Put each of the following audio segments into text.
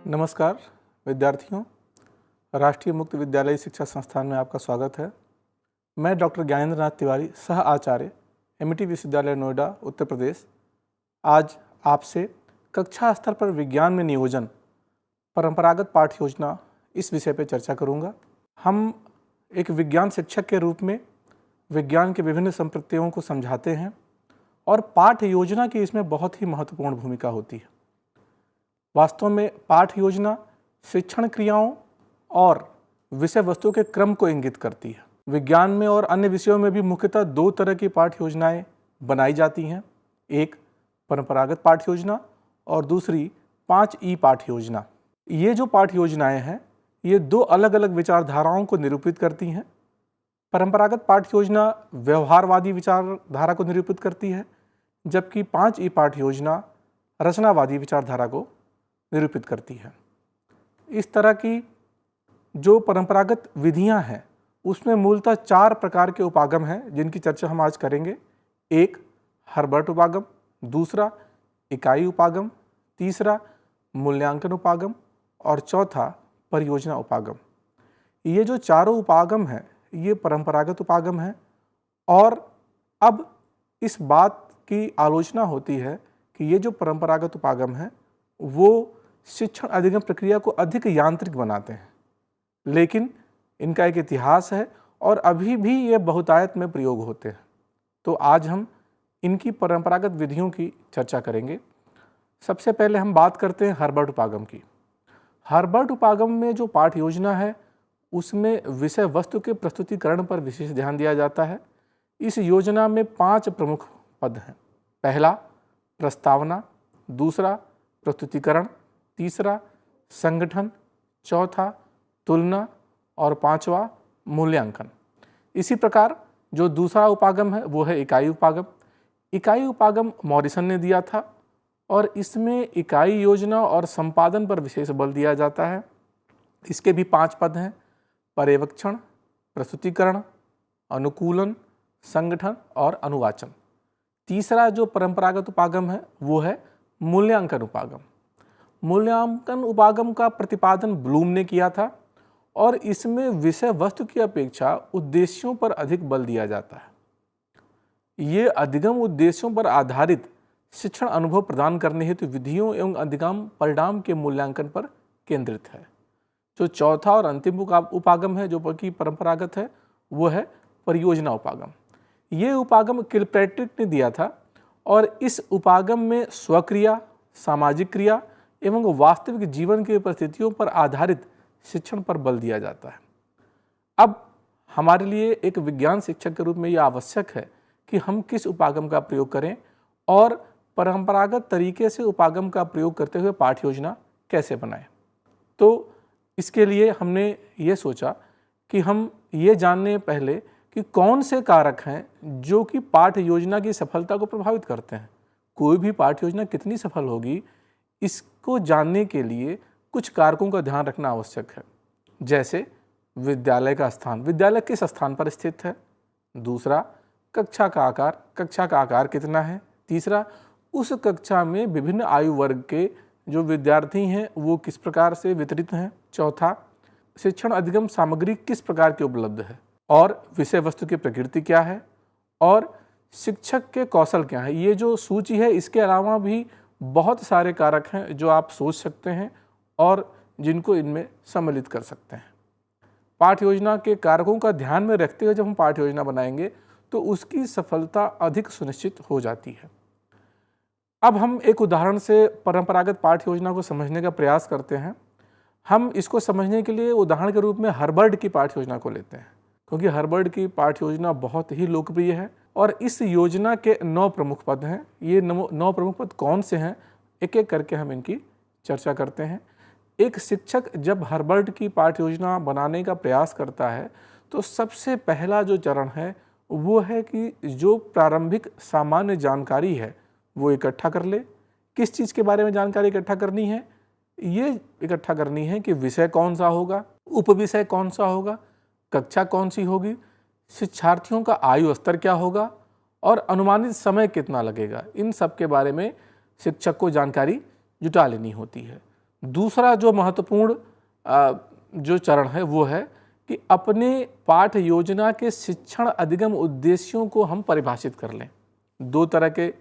नमस्कार विद्यार्थियों, राष्ट्रीय मुक्त विद्यालय शिक्षा संस्थान में आपका स्वागत है। मैं डॉक्टर ज्ञानेंद्र नाथ तिवारी, सह आचार्य, एमिटी विश्वविद्यालय नोएडा, उत्तर प्रदेश, आज आपसे कक्षा स्तर पर विज्ञान में नियोजन, परंपरागत पाठ्य योजना इस विषय पर चर्चा करूंगा। हम एक विज्ञान शिक्षक के रूप में विज्ञान के विभिन्न संप्रत्ययों को समझाते हैं और पाठ्य योजना की इसमें बहुत ही महत्वपूर्ण भूमिका होती है। वास्तव में पाठ्य योजना शिक्षण क्रियाओं और विषय वस्तु के क्रम को इंगित करती है। विज्ञान में और अन्य विषयों में भी मुख्यतः दो तरह की पाठ्य योजनाएं बनाई जाती हैं, एक परंपरागत पाठ्य योजना और दूसरी 5E पाठ्य योजना। ये जो पाठ्य योजनाएं हैं ये दो अलग अलग विचारधाराओं को निरूपित करती हैं। परंपरागत पाठ्य योजना व्यवहारवादी विचारधारा को निरूपित करती है, जबकि 5E पाठ्य योजना रचनावादी विचारधारा को निरूपित करती है। इस तरह की जो परंपरागत विधियां हैं उसमें मूलतः 4 प्रकार के उपागम हैं जिनकी चर्चा हम आज करेंगे। एक हर्बर्ट उपागम, दूसरा इकाई उपागम, तीसरा मूल्यांकन उपागम और चौथा परियोजना उपागम। ये जो चारों उपागम हैं ये परंपरागत उपागम हैं और अब इस बात की आलोचना होती है कि ये जो परंपरागत उपागम हैं वो शिक्षण अधिगम प्रक्रिया को अधिक यांत्रिक बनाते हैं, लेकिन इनका एक इतिहास है और अभी भी ये बहुतायत में प्रयोग होते हैं। तो आज हम इनकी परंपरागत विधियों की चर्चा करेंगे। सबसे पहले हम बात करते हैं हर्बर्ट उपागम की। हर्बर्ट उपागम में जो पाठ्य योजना है उसमें विषय वस्तु के प्रस्तुतिकरण पर विशेष ध्यान दिया जाता है। इस योजना में 5 प्रमुख पद हैं। पहला प्रस्तावना, दूसरा प्रस्तुतिकरण, तीसरा संगठन, चौथा तुलना और 5वां मूल्यांकन। इसी प्रकार जो दूसरा उपागम है वो है इकाई उपागम। इकाई उपागम मॉरिसन ने दिया था और इसमें इकाई योजना और संपादन पर विशेष बल दिया जाता है। इसके भी 5 पद हैं: पर्यवेक्षण, प्रस्तुतिकरण, अनुकूलन, संगठन और अनुवाचन। तीसरा जो परंपरागत उपागम है वो है मूल्यांकन उपागम। मूल्यांकन उपागम का प्रतिपादन ब्लूम ने किया था और इसमें विषय वस्तु की अपेक्षा उद्देश्यों पर अधिक बल दिया जाता है। ये अधिगम उद्देश्यों पर आधारित शिक्षण अनुभव प्रदान करने हेतु विधियों एवं अधिगम परिणाम के मूल्यांकन पर केंद्रित है। जो चौथा और अंतिम उपागम है जो कि परंपरागत है वो है परियोजना उपागम। ये उपागम किलपैट्रिक ने दिया था और इस उपागम में स्वक्रिया, सामाजिक क्रिया एवं वास्तविक जीवन की परिस्थितियों पर आधारित शिक्षण पर बल दिया जाता है। अब हमारे लिए एक विज्ञान शिक्षक के रूप में यह आवश्यक है कि हम किस उपागम का प्रयोग करें और परंपरागत तरीके से उपागम का प्रयोग करते हुए पाठ्य योजना कैसे बनाएं। तो इसके लिए हमने ये सोचा कि हम ये जानने पहले कि कौन से कारक हैं जो कि पाठ्य योजना की सफलता को प्रभावित करते हैं। कोई भी पाठ्य योजना कितनी सफल होगी इसको जानने के लिए कुछ कारकों का ध्यान रखना आवश्यक है। जैसे विद्यालय का स्थान, विद्यालय किस स्थान पर स्थित है। दूसरा, कक्षा का आकार कितना है। तीसरा, उस कक्षा में विभिन्न आयु वर्ग के जो विद्यार्थी हैं वो किस प्रकार से वितरित हैं। चौथा, शिक्षण अधिगम सामग्री किस प्रकार की उपलब्ध है और विषय वस्तु की प्रकृति क्या है और शिक्षक के कौशल क्या है। ये जो सूची है इसके अलावा भी बहुत सारे कारक हैं जो आप सोच सकते हैं और जिनको इनमें सम्मिलित कर सकते हैं। पाठ्य योजना के कारकों का ध्यान में रखते हुए जब हम पाठ्य योजना बनाएंगे तो उसकी सफलता अधिक सुनिश्चित हो जाती है। अब हम एक उदाहरण से परंपरागत पाठ्य योजना को समझने का प्रयास करते हैं। हम इसको समझने के लिए उदाहरण के रूप में हर्बर्ट की पाठ्य योजना को लेते हैं, क्योंकि हर्बर्ट की पाठ्य योजना बहुत ही लोकप्रिय है और इस योजना के 9 प्रमुख पद हैं। ये 9 प्रमुख पद कौन से हैं, एक एक करके हम इनकी चर्चा करते हैं। एक शिक्षक जब हर्बर्ट की पाठ्य योजना बनाने का प्रयास करता है तो सबसे पहला जो चरण है वो है कि जो प्रारंभिक सामान्य जानकारी है वो इकट्ठा कर ले। किस चीज़ के बारे में जानकारी इकट्ठा करनी है? ये इकट्ठा करनी है कि विषय कौन सा होगा, उपविषय कौन सा होगा, कक्षा कौन सी होगी, शिक्षार्थियों का आयु स्तर क्या होगा और अनुमानित समय कितना लगेगा। इन सब के बारे में शिक्षक को जानकारी जुटा लेनी होती है। दूसरा जो महत्वपूर्ण जो चरण है वो है कि अपने पाठ योजना के शिक्षण अधिगम उद्देश्यों को हम परिभाषित कर लें। दो तरह के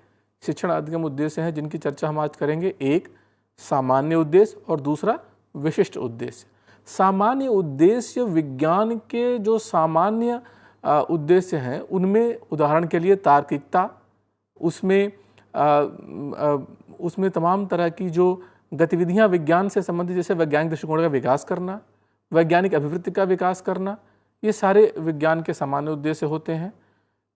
शिक्षण अधिगम उद्देश्य हैं जिनकी चर्चा हम आज करेंगे, एक सामान्य उद्देश्य और दूसरा विशिष्ट उद्देश्य। सामान्य उद्देश्य विज्ञान के जो सामान्य उद्देश्य हैं उनमें उदाहरण के लिए तार्किकता, उसमें तमाम तरह की जो गतिविधियां विज्ञान से संबंधित, जैसे वैज्ञानिक दृष्टिकोण का विकास करना, वैज्ञानिक अभिवृत्ति का विकास करना, ये सारे विज्ञान के सामान्य उद्देश्य होते हैं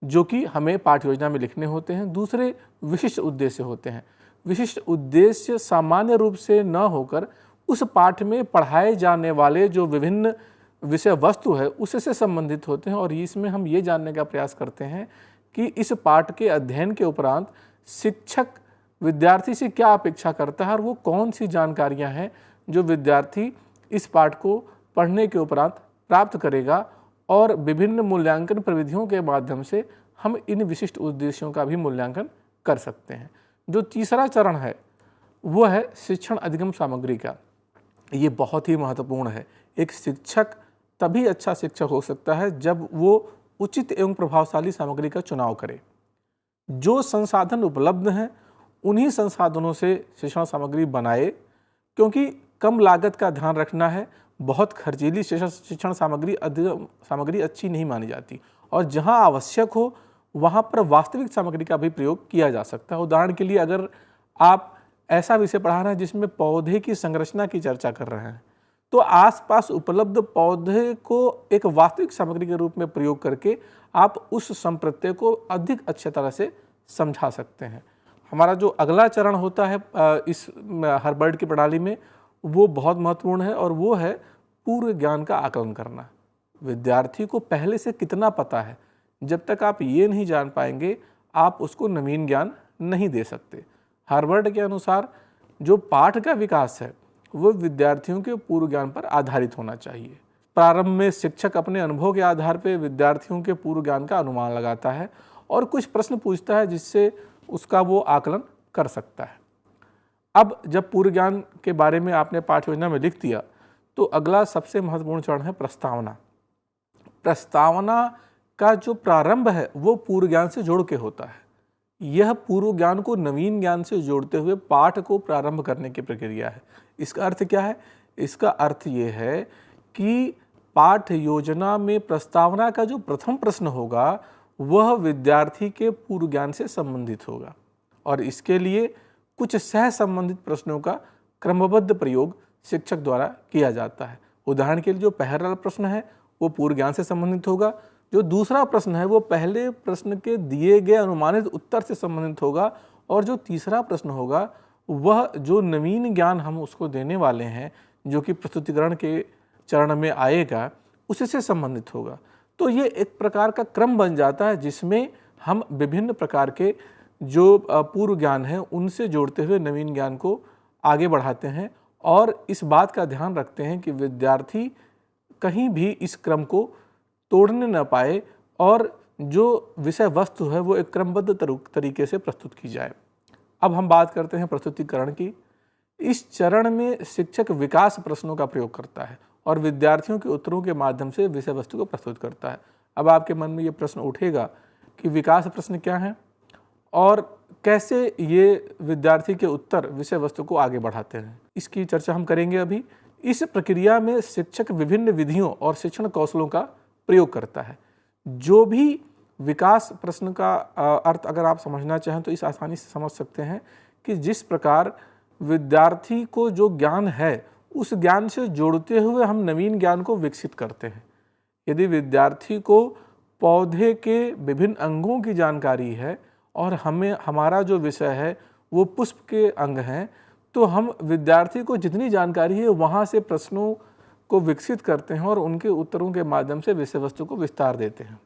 जो कि हमें पाठ्य योजना में लिखने होते हैं। दूसरे विशिष्ट उद्देश्य होते हैं। विशिष्ट उद्देश्य सामान्य रूप से न होकर उस पाठ में पढ़ाए जाने वाले जो विभिन्न विषय वस्तु है उससे संबंधित होते हैं, और इसमें हम ये जानने का प्रयास करते हैं कि इस पाठ के अध्ययन के उपरांत शिक्षक विद्यार्थी से क्या अपेक्षा करता है और वो कौन सी जानकारियां हैं जो विद्यार्थी इस पाठ को पढ़ने के उपरांत प्राप्त करेगा, और विभिन्न मूल्यांकन प्रविधियों के माध्यम से हम इन विशिष्ट उद्देश्यों का भी मूल्यांकन कर सकते हैं। जो तीसरा चरण है वो है शिक्षण अधिगम सामग्री का। ये बहुत ही महत्वपूर्ण है। एक शिक्षक तभी अच्छा शिक्षक हो सकता है जब वो उचित एवं प्रभावशाली सामग्री का चुनाव करे। जो संसाधन उपलब्ध हैं उन्हीं संसाधनों से शिक्षण सामग्री बनाए, क्योंकि कम लागत का ध्यान रखना है। बहुत खर्चीली शिक्षण सामग्री अच्छी नहीं मानी जाती, और जहां आवश्यक हो वहां पर वास्तविक सामग्री का भी प्रयोग किया जा सकता है। उदाहरण के लिए, अगर आप ऐसा विषय पढ़ा रहे हैं जिसमें पौधे की संरचना की चर्चा कर रहे हैं, तो आसपास उपलब्ध पौधे को एक वास्तविक सामग्री के रूप में प्रयोग करके आप उस संप्रत्यय को अधिक अच्छे तरह से समझा सकते हैं। हमारा जो अगला चरण होता है इस हार्वर्ड की प्रणाली में, वो बहुत महत्वपूर्ण है, और वो है पूर्व ज्ञान का आकलन करना। विद्यार्थी को पहले से कितना पता है, जब तक आप ये नहीं जान पाएंगे आप उसको नवीन ज्ञान नहीं दे सकते। हार्वर्ड के अनुसार जो पाठ का विकास है वो विद्यार्थियों के पूर्व ज्ञान पर आधारित होना चाहिए। प्रारंभ में शिक्षक अपने अनुभव के आधार पर विद्यार्थियों के पूर्व ज्ञान का अनुमान लगाता है और कुछ प्रश्न पूछता है जिससे उसका वो आकलन कर सकता है। अब जब पूर्व ज्ञान के बारे में आपने पाठ्य योजना में लिख दिया, तो अगला सबसे महत्वपूर्ण चरण है प्रस्तावना। प्रस्तावना का जो प्रारंभ है वो पूर्व ज्ञान से जोड़ के होता है। यह पूर्व ज्ञान को नवीन ज्ञान से जोड़ते हुए पाठ को प्रारंभ करने की प्रक्रिया है। इसका अर्थ क्या है? इसका अर्थ ये है कि पाठ योजना में प्रस्तावना का जो प्रथम प्रश्न होगा वह विद्यार्थी के पूर्व ज्ञान से संबंधित होगा, और इसके लिए कुछ सह संबंधित प्रश्नों का क्रमबद्ध प्रयोग शिक्षक द्वारा किया जाता है। उदाहरण के लिए, जो पहला प्रश्न है वो पूर्व ज्ञान से संबंधित होगा, जो दूसरा प्रश्न है वो पहले प्रश्न के दिए गए अनुमानित उत्तर से संबंधित होगा, और जो तीसरा प्रश्न होगा वह जो नवीन ज्ञान हम उसको देने वाले हैं जो कि प्रस्तुतिकरण के चरण में आएगा उससे संबंधित होगा। तो ये एक प्रकार का क्रम बन जाता है जिसमें हम विभिन्न प्रकार के जो पूर्व ज्ञान है उनसे जोड़ते हुए नवीन ज्ञान को आगे बढ़ाते हैं, और इस बात का ध्यान रखते हैं कि विद्यार्थी कहीं भी इस क्रम को तोड़ने न पाए और जो विषय वस्तु है वो एक क्रमबद्ध तरीके से प्रस्तुत की जाए। अब हम बात करते हैं प्रस्तुतिकरण की। इस चरण में शिक्षक विकास प्रश्नों का प्रयोग करता है और विद्यार्थियों के उत्तरों के माध्यम से विषय वस्तु को प्रस्तुत करता है। अब आपके मन में ये प्रश्न उठेगा कि विकास प्रश्न क्या है और कैसे ये विद्यार्थी के उत्तर विषय वस्तु को आगे बढ़ाते हैं। इसकी चर्चा हम करेंगे अभी। इस प्रक्रिया में शिक्षक विभिन्न विधियों और शिक्षण कौशलों का प्रयोग करता है। जो भी विकास प्रश्न का अर्थ अगर आप समझना चाहें तो इस आसानी से समझ सकते हैं कि जिस प्रकार विद्यार्थी को जो ज्ञान है उस ज्ञान से जोड़ते हुए हम नवीन ज्ञान को विकसित करते हैं। यदि विद्यार्थी को पौधे के विभिन्न अंगों की जानकारी है और हमारा जो विषय है वो पुष्प के अंग हैं, तो हम विद्यार्थी को जितनी जानकारी है वहाँ से प्रश्नों को विकसित करते हैं और उनके उत्तरों के माध्यम से विषय वस्तु को विस्तार देते हैं।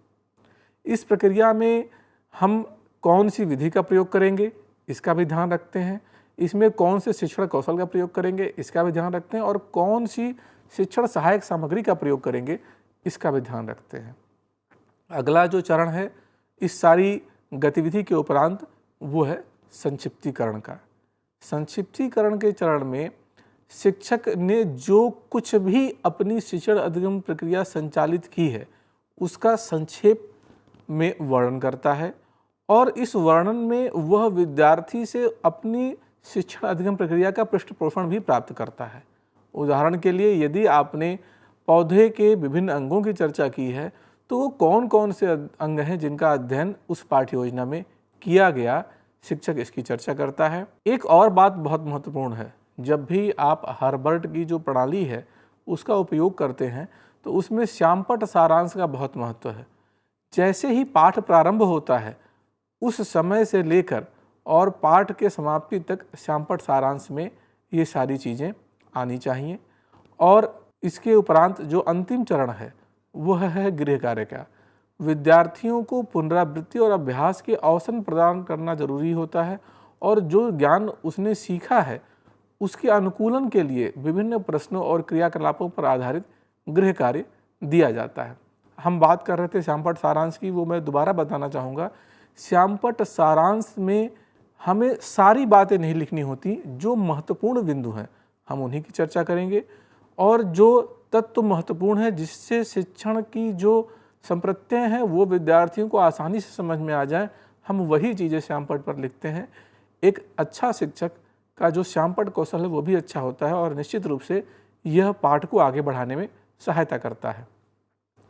इस प्रक्रिया में हम कौन सी विधि का प्रयोग करेंगे इसका भी ध्यान रखते हैं। इसमें कौन से शिक्षण कौशल का प्रयोग करेंगे इसका भी ध्यान रखते हैं, और कौन सी शिक्षण सहायक सामग्री का प्रयोग करेंगे इसका भी ध्यान रखते हैं। अगला जो चरण है इस सारी गतिविधि के उपरांत वो है संक्षिप्तीकरण का। संक्षिप्तीकरण के चरण में शिक्षक ने जो कुछ भी अपनी शिक्षण अधिगम प्रक्रिया संचालित की है उसका संक्षेप में वर्णन करता है और इस वर्णन में वह विद्यार्थी से अपनी शिक्षण अधिगम प्रक्रिया का पृष्ठपोषण भी प्राप्त करता है। उदाहरण के लिए यदि आपने पौधे के विभिन्न अंगों की चर्चा की है तो वो कौन कौन से अंग हैं जिनका अध्ययन उस पाठ्य योजना में किया गया, शिक्षक इसकी चर्चा करता है। एक और बात बहुत महत्वपूर्ण है, जब भी आप हर्बर्ट की जो प्रणाली है उसका उपयोग करते हैं तो उसमें श्यामपट्ट सारांश का बहुत महत्व है। जैसे ही पाठ प्रारंभ होता है उस समय से लेकर और पाठ के समाप्ति तक श्यामपट्ट सारांश में ये सारी चीज़ें आनी चाहिए। और इसके उपरांत जो अंतिम चरण है वह है गृह कार्य का। विद्यार्थियों को पुनरावृत्ति और अभ्यास के अवसर प्रदान करना जरूरी होता है और जो ज्ञान उसने सीखा है उसके अनुकूलन के लिए विभिन्न प्रश्नों और क्रियाकलापों पर आधारित गृह कार्य दिया जाता है। हम बात कर रहे थे श्यामपट्ट सारांश की, वो मैं दोबारा बताना चाहूँगा। श्यामपट्ट सारांश में हमें सारी बातें नहीं लिखनी होती, जो महत्वपूर्ण बिंदु हैं हम उन्हीं की चर्चा करेंगे और जो तत्व महत्वपूर्ण है जिससे शिक्षण की जो संप्रत्यय हैं वो विद्यार्थियों को आसानी से समझ में आ जाए, हम वही चीज़ें श्यामपट्ट पर लिखते हैं। एक अच्छा शिक्षक का जो श्यामपट्ट कौशल है वो भी अच्छा होता है और निश्चित रूप से यह पाठ को आगे बढ़ाने में सहायता करता है।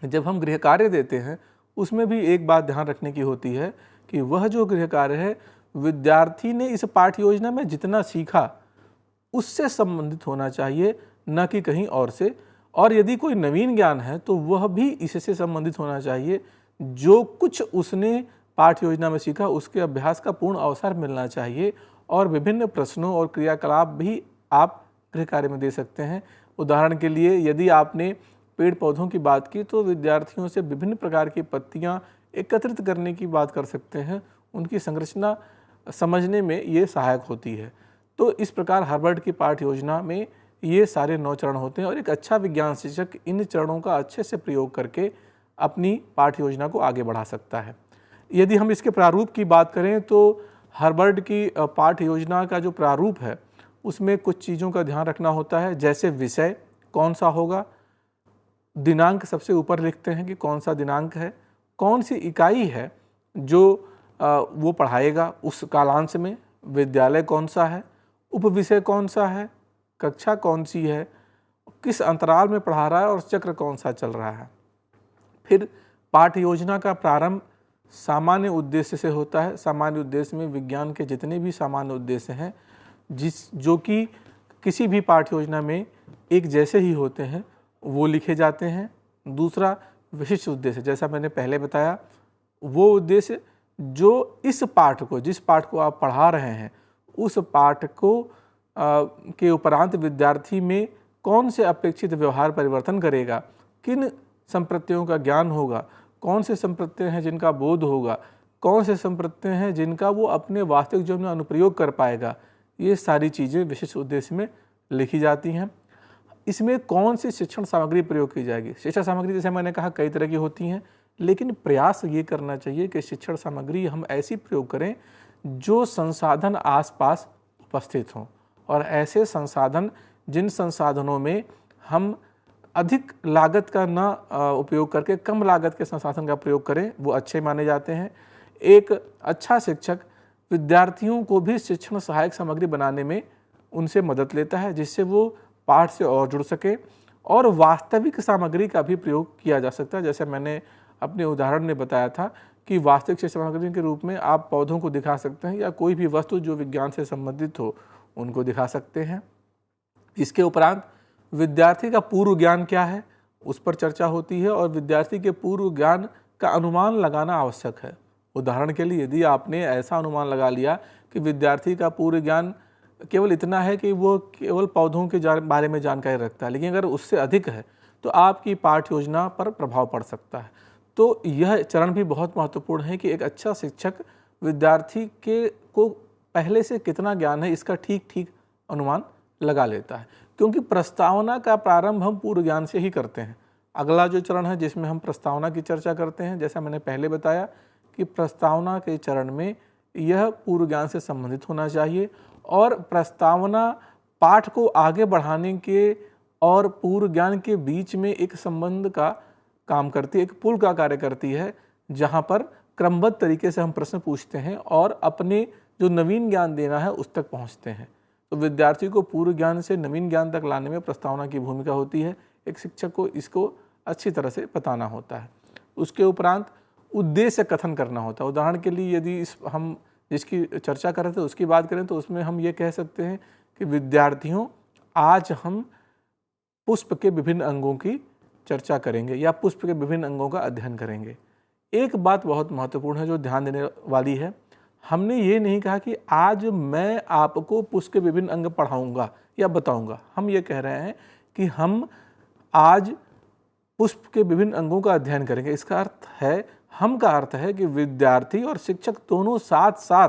जब हम गृह कार्य देते हैं उसमें भी एक बात ध्यान रखने की होती है कि वह जो गृह कार्य है विद्यार्थी ने इस पाठ्य योजना में जितना सीखा उससे संबंधित होना चाहिए, न कि कहीं और से। और यदि कोई नवीन ज्ञान है तो वह भी इससे संबंधित होना चाहिए। जो कुछ उसने पाठ्य योजना में सीखा उसके अभ्यास का पूर्ण अवसर मिलना चाहिए और विभिन्न प्रश्नों और क्रियाकलाप भी आप गृह कार्य में दे सकते हैं। उदाहरण के लिए यदि आपने पेड़ पौधों की बात की तो विद्यार्थियों से विभिन्न प्रकार की पत्तियां एकत्रित करने की बात कर सकते हैं, उनकी संरचना समझने में ये सहायक होती है। तो इस प्रकार हर्बर्ट की पाठ्य योजना में ये सारे 9 चरण होते हैं और एक अच्छा विज्ञान शिक्षक इन चरणों का अच्छे से प्रयोग करके अपनी पाठ्य योजना को आगे बढ़ा सकता है। यदि हम इसके प्रारूप की बात करें तो हर्बर्ट की पाठ्य योजना का जो प्रारूप है उसमें कुछ चीज़ों का ध्यान रखना होता है, जैसे विषय कौन सा होगा, दिनांक सबसे ऊपर लिखते हैं कि कौन सा दिनांक है, कौन सी इकाई है जो वो पढ़ाएगा उस कालांश में, विद्यालय कौन सा है, उपविषय कौन सा है, कक्षा कौन सी है, किस अंतराल में पढ़ा रहा है और चक्र कौन सा चल रहा है। फिर पाठ्य योजना का प्रारंभ सामान्य उद्देश्य से होता है। सामान्य उद्देश्य में विज्ञान के जितने भी सामान्य उद्देश्य हैं जो कि किसी भी पाठ्य योजना में एक जैसे ही होते हैं वो लिखे जाते हैं। दूसरा विशिष्ट उद्देश्य, जैसा मैंने पहले बताया, वो उद्देश्य जो इस पाठ को, जिस पाठ को आप पढ़ा रहे हैं उस पाठ को के उपरांत विद्यार्थी में कौन से अपेक्षित व्यवहार परिवर्तन करेगा, किन संप्रत्ययों का ज्ञान होगा, कौन से संप्रत्यय हैं जिनका बोध होगा, कौन से संप्रत्यय हैं जिनका वो अपने वास्तविक जीवन में अनुप्रयोग कर पाएगा, ये सारी चीज़ें विशिष्ट उद्देश्य में लिखी जाती हैं। इसमें कौन सी शिक्षण सामग्री प्रयोग की जाएगी। शिक्षण सामग्री जैसे मैंने कहा कई तरह की होती हैं, लेकिन प्रयास ये करना चाहिए कि शिक्षण सामग्री हम ऐसी प्रयोग करें जो संसाधन आसपास उपस्थित हों और ऐसे संसाधन जिन संसाधनों में हम अधिक लागत का ना उपयोग करके कम लागत के संसाधन का प्रयोग करें वो अच्छे माने जाते हैं। एक अच्छा शिक्षक विद्यार्थियों को भी शिक्षण सहायक सामग्री बनाने में उनसे मदद लेता है जिससे वो पाठ से और जुड़ सके और वास्तविक सामग्री का भी प्रयोग किया जा सकता है। जैसे मैंने अपने उदाहरण में बताया था कि वास्तविक शिक्षण सामग्री के रूप में आप पौधों को दिखा सकते हैं या कोई भी वस्तु जो विज्ञान से संबंधित हो उनको दिखा सकते हैं। इसके उपरांत विद्यार्थी का पूर्व ज्ञान क्या है उस पर चर्चा होती है और विद्यार्थी के पूर्व ज्ञान का अनुमान लगाना आवश्यक है। उदाहरण के लिए यदि आपने ऐसा अनुमान लगा लिया कि विद्यार्थी का पूर्व ज्ञान केवल इतना है कि वो केवल पौधों के बारे में जानकारी रखता है, लेकिन अगर उससे अधिक है तो आपकी पाठ्य योजना पर प्रभाव पड़ सकता है। तो यह चरण भी बहुत महत्वपूर्ण है कि एक अच्छा शिक्षक विद्यार्थी के को पहले से कितना ज्ञान है इसका ठीक ठीक अनुमान लगा लेता है, क्योंकि प्रस्तावना का प्रारंभ हम पूर्व ज्ञान से ही करते हैं। अगला जो चरण है जिसमें हम प्रस्तावना की चर्चा करते हैं, जैसा मैंने पहले बताया कि प्रस्तावना के चरण में यह पूर्व ज्ञान से संबंधित होना चाहिए और प्रस्तावना पाठ को आगे बढ़ाने के और पूर्व ज्ञान के बीच में एक संबंध का काम करती है, एक पुल का कार्य करती है, जहाँ पर क्रमबद्ध तरीके से हम प्रश्न पूछते हैं और अपने जो नवीन ज्ञान देना है उस तक पहुँचते हैं। तो विद्यार्थी को पूर्व ज्ञान से नवीन ज्ञान तक लाने में प्रस्तावना की भूमिका होती है। एक शिक्षक को इसको अच्छी तरह से बताना होता है। उसके उपरांत उद्देश्य कथन करना होता है। उदाहरण के लिए यदि हम जिसकी चर्चा कर रहे थे उसकी बात करें तो उसमें हम ये कह सकते हैं कि विद्यार्थियों, आज हम पुष्प के विभिन्न अंगों की चर्चा करेंगे या पुष्प के विभिन्न अंगों का अध्ययन करेंगे। एक बात बहुत महत्वपूर्ण है जो ध्यान देने वाली है, हमने ये नहीं कहा कि आज मैं आपको पुष्प के विभिन्न अंग पढ़ाऊंगा या बताऊंगा। हम ये कह रहे हैं कि हम आज पुष्प के विभिन्न अंगों का अध्ययन करेंगे। इसका अर्थ है, हम का अर्थ है कि विद्यार्थी और शिक्षक दोनों साथ साथ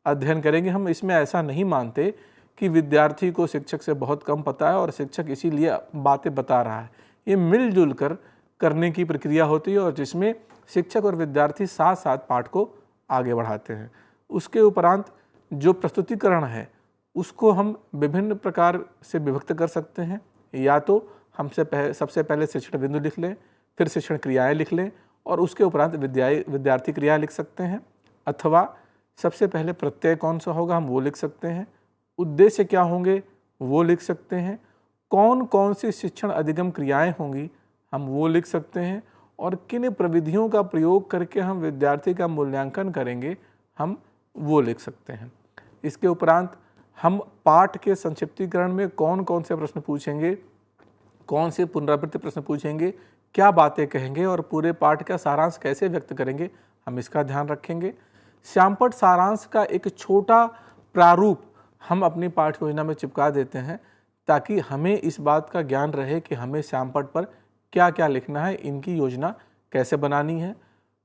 अध्ययन करेंगे। हम इसमें ऐसा नहीं मानते कि विद्यार्थी को शिक्षक से बहुत कम पता है और शिक्षक इसीलिए बातें बता रहा है। ये मिलजुल कर करने की प्रक्रिया होती है और जिसमें शिक्षक और विद्यार्थी साथ साथ पाठ को आगे बढ़ाते हैं। उसके उपरांत जो प्रस्तुतिकरण है उसको हम विभिन्न प्रकार से विभक्त कर सकते हैं। या तो सबसे पहले शिक्षण बिंदु लिख लें, फिर शिक्षण क्रियाएं लिख लें और उसके उपरांत विद्यार्थी क्रिया लिख सकते हैं। अथवा सबसे पहले प्रत्यय कौन सा होगा हम वो लिख सकते हैं, उद्देश्य क्या होंगे वो लिख सकते हैं, कौन कौन सी शिक्षण अधिगम क्रियाएं होंगी हम वो लिख सकते हैं और किन प्रविधियों का प्रयोग करके हम विद्यार्थी का मूल्यांकन करेंगे हम वो लिख सकते हैं। इसके उपरांत हम पाठ के संक्षिप्तीकरण में कौन कौन से प्रश्न पूछेंगे, कौन से पुनरावृत्ति प्रश्न पूछेंगे, क्या बातें कहेंगे और पूरे पाठ का सारांश कैसे व्यक्त करेंगे, हम इसका ध्यान रखेंगे। श्यामपट्ट सारांश का एक छोटा प्रारूप हम अपनी पाठ योजना में चिपका देते हैं ताकि हमें इस बात का ज्ञान रहे कि हमें श्यामपट्ट पर क्या क्या लिखना है, इनकी योजना कैसे बनानी है।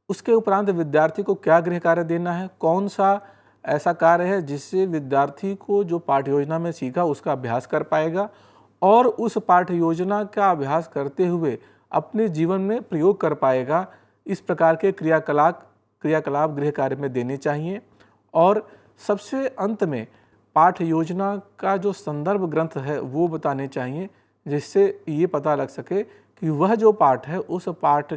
उसके उपरांत विद्यार्थी को क्या गृह कार्य देना है, कौन सा ऐसा कार्य है जिससे विद्यार्थी को जो पाठ्य योजना में सीखा उसका अभ्यास कर पाएगा और उस पाठ्य योजना का अभ्यास करते हुए अपने जीवन में प्रयोग कर पाएगा। इस प्रकार के क्रियाकलाप गृह कार्य में देने चाहिए। और सबसे अंत में पाठ्य योजना का जो संदर्भ ग्रंथ है वो बताने चाहिए, जिससे ये पता लग सके कि वह जो पाठ है उस पाठ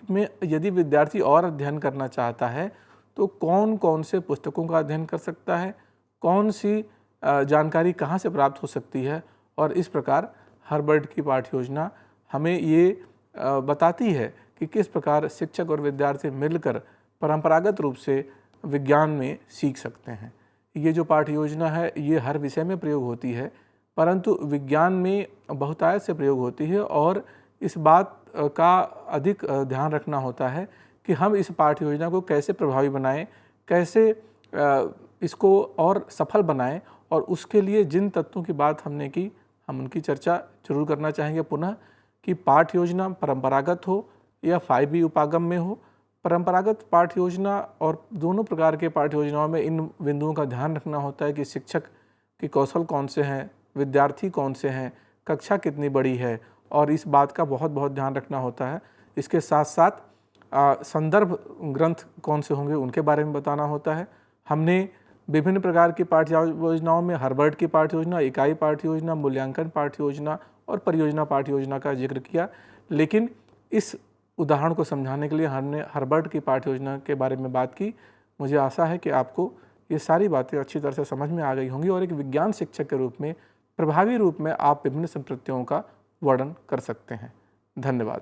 में यदि विद्यार्थी और अध्ययन करना चाहता है तो कौन कौन से पुस्तकों का अध्ययन कर सकता है, कौन सी जानकारी कहाँ से प्राप्त हो सकती है। और इस प्रकार हार्वर्ड की पाठ्य योजना हमें ये बताती है कि किस प्रकार शिक्षक और विद्यार्थी मिलकर परंपरागत रूप से विज्ञान में सीख सकते हैं। ये जो पाठ्य योजना है ये हर विषय में प्रयोग होती है, परंतु विज्ञान में बहुतायत से प्रयोग होती है और इस बात का अधिक ध्यान रखना होता है कि हम इस पाठ्य योजना को कैसे प्रभावी बनाएं, कैसे इसको और सफल बनाएं। और उसके लिए जिन तत्वों की बात हमने की हम उनकी चर्चा जरूर करना चाहेंगे पुनः कि पाठ्य योजना परंपरागत हो या 5B उपागम में हो। परंपरागत पाठ्य योजना और दोनों प्रकार के पाठ्य योजनाओं में इन बिंदुओं का ध्यान रखना होता है कि शिक्षक के कौशल कौन से हैं, विद्यार्थी कौन से हैं, कक्षा कितनी बड़ी है और इस बात का बहुत ध्यान रखना होता है। इसके साथ साथ संदर्भ ग्रंथ कौन से होंगे उनके बारे में बताना होता है। हमने विभिन्न प्रकार की पाठ्य योजनाओं में हार्वर्ड की पाठ्य योजना, इकाई पाठ्य योजना, मूल्यांकन पाठ्य योजना और परियोजना पाठ्य योजना का जिक्र किया, लेकिन इस उदाहरण को समझाने के लिए हमने हार्वर्ड की पाठ्य योजना के बारे में बात की। मुझे आशा है कि आपको ये सारी बातें अच्छी तरह से समझ में आ गई होंगी और एक विज्ञान शिक्षक के रूप में प्रभावी रूप में आप विभिन्न संप्रत्यों का वर्णन कर सकते हैं। धन्यवाद।